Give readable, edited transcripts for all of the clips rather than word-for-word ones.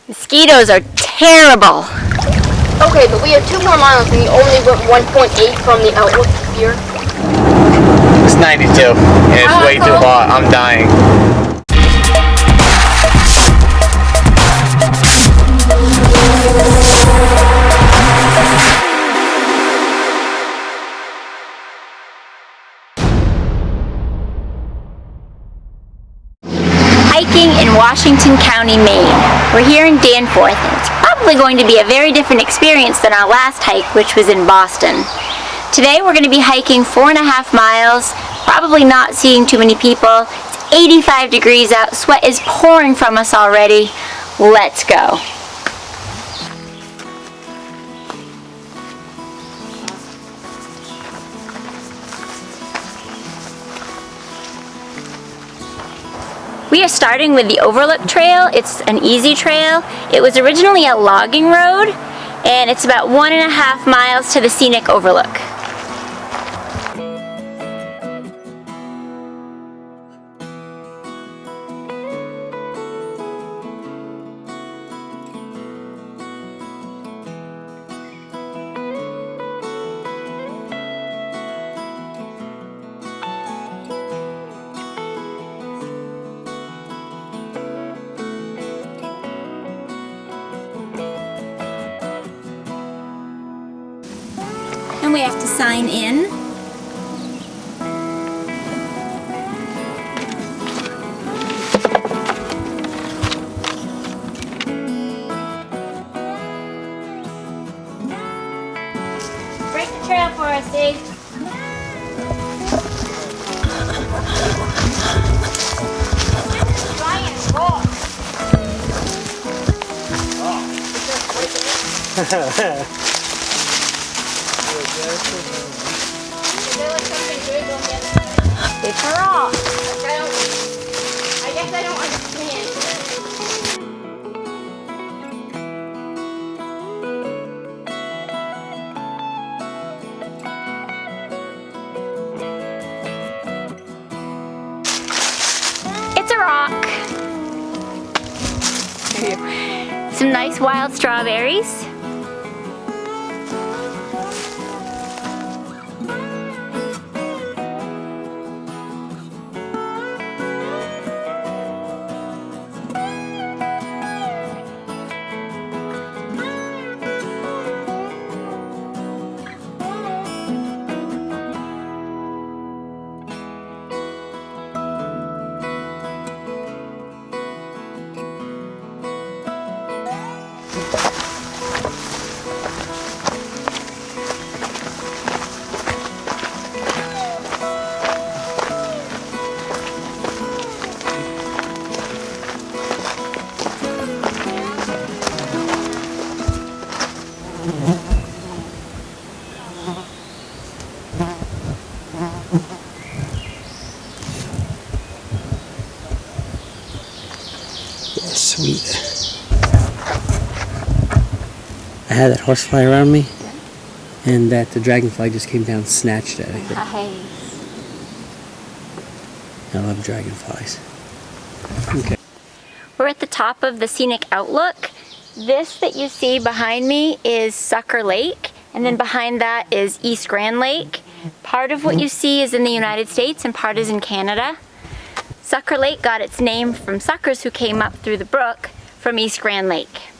Mosquitoes are terrible. Okay, but we have 2 more miles and we only went 1.8 from the outlook here. It's 92 and it's way too hot. I'm dying. Hiking in Washington County, Maine. We're here in Danforth, and it's probably going to be a very different experience than our last hike, which was in Boston. Today we're going to be hiking 4.5 miles, probably not seeing too many people. It's 85 degrees out, sweat is pouring from us already. Let's go. We are starting with the Overlook Trail. It's an easy trail. It was originally a logging road, and it's about 1.5 miles to the scenic overlook. And we have to sign in. Break the trail for us, Dave. Try and walk. It's a rock. I guess I don't understand. It's a rock. Some nice wild strawberries. Sweet. I had that horsefly around me, and that the dragonfly just came down and snatched it. I love dragonflies. Okay. We're at the top of the scenic outlook. This that you see behind me is Sucker Lake, and then behind that is East Grand Lake. Part of what you see is in the United States and part is in Canada. Sucker Lake got its name from suckers who came up through the brook from East Grand Lake.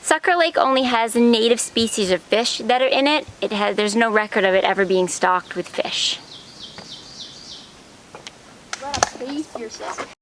Sucker Lake only has native species of fish that are in it. There's no record of it ever being stocked with fish. You gotta pace yourself.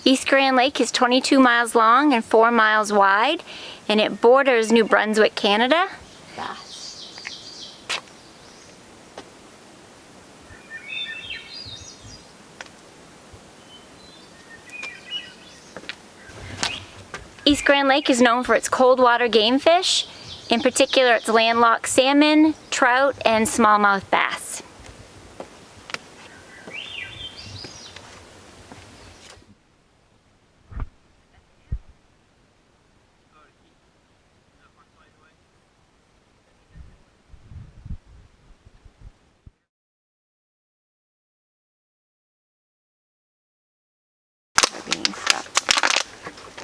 East Grand Lake is 22 miles long and 4 miles wide, and it borders New Brunswick, Canada. East Grand Lake is known for its cold water game fish, in particular its landlocked salmon, trout, and smallmouth bass.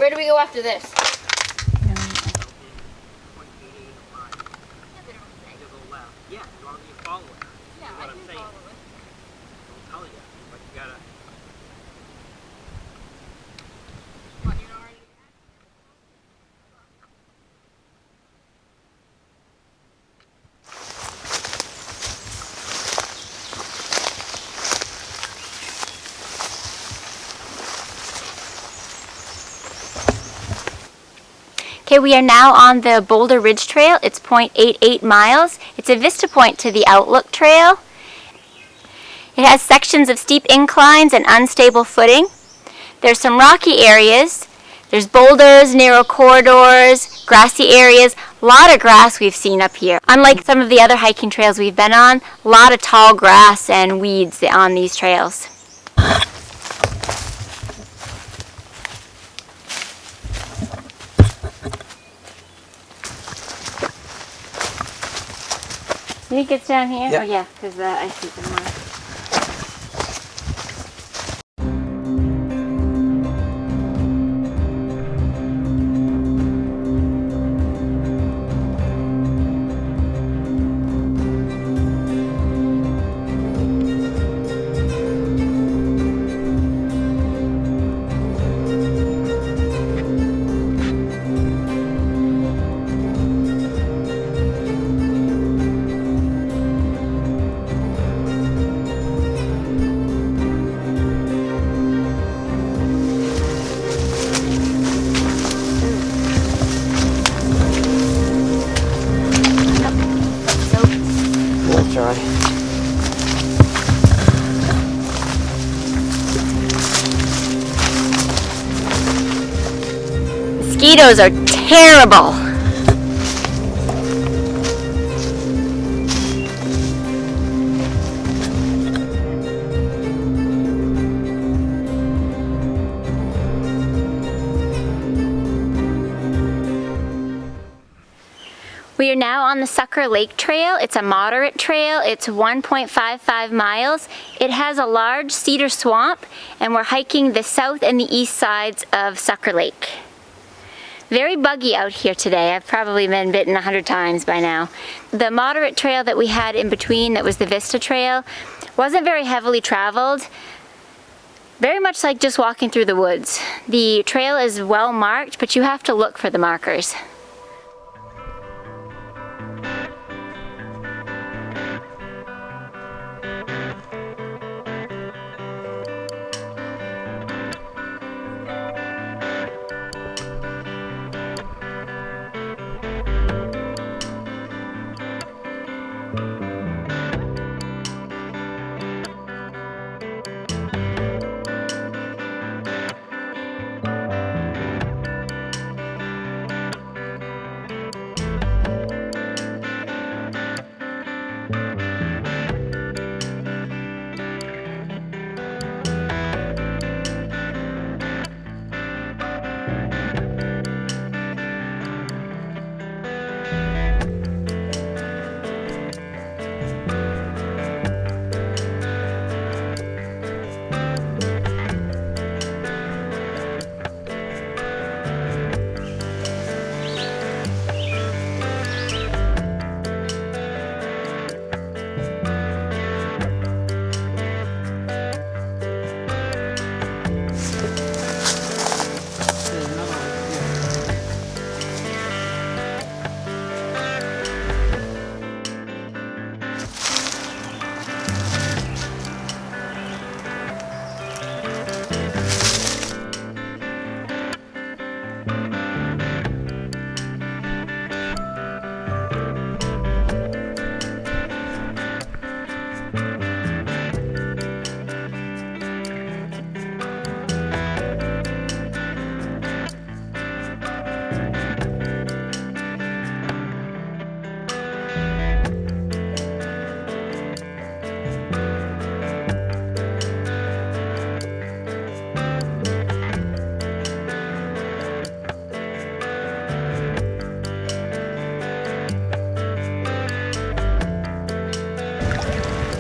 where do we go after this? Yeah, as long as you follow it. Yeah, I can follow it. I'll tell you, but you gotta. What, you're not ready to get? Okay, we are now on the Boulder Ridge Trail. It's 0.88 miles. It's a vista point to the Outlook Trail. It has sections of steep inclines and unstable footing. There's some rocky areas. There's boulders, narrow corridors, grassy areas. A lot of grass we've seen up here. Unlike some of the other hiking trails we've been on, a lot of tall grass and weeds on these trails. You think it's down here? Yep. Oh yeah, because I see them more. We'll try. Mosquitos are terrible. We are now on the Sucker Lake Trail. It's a moderate trail. It's 1.55 miles. It has a large cedar swamp, and we're hiking the south and the east sides of Sucker Lake. Very buggy out here today. I've probably been bitten 100 times by now. The moderate trail that we had in between, that was the Vista Trail, wasn't very heavily traveled. Very much like just walking through the woods. The trail is well marked, but you have to look for the markers.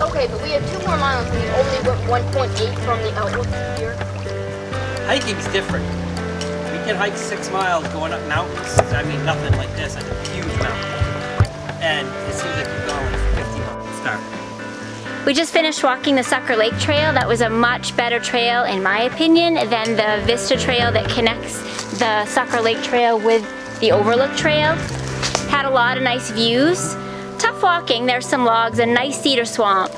Okay, but we have 2 more miles and we only went 1.8 from the Outlook here. Hiking's different. We can hike 6 miles going up mountains. I mean, nothing like this, like a huge mountain. And it seems like you've gone like 50 miles. Start. We just finished walking the Sucker Lake Trail. That was a much better trail, in my opinion, than the Vista Trail that connects the Sucker Lake Trail with the Overlook Trail. Had a lot of nice views. Tough walking, there's some logs, a nice cedar swamp.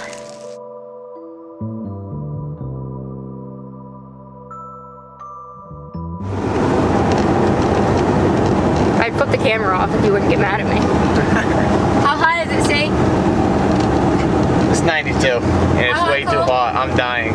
I'd flip the camera off if you wouldn't get mad at me. How high does it say? It's 92, and it's way too hot. I'm dying.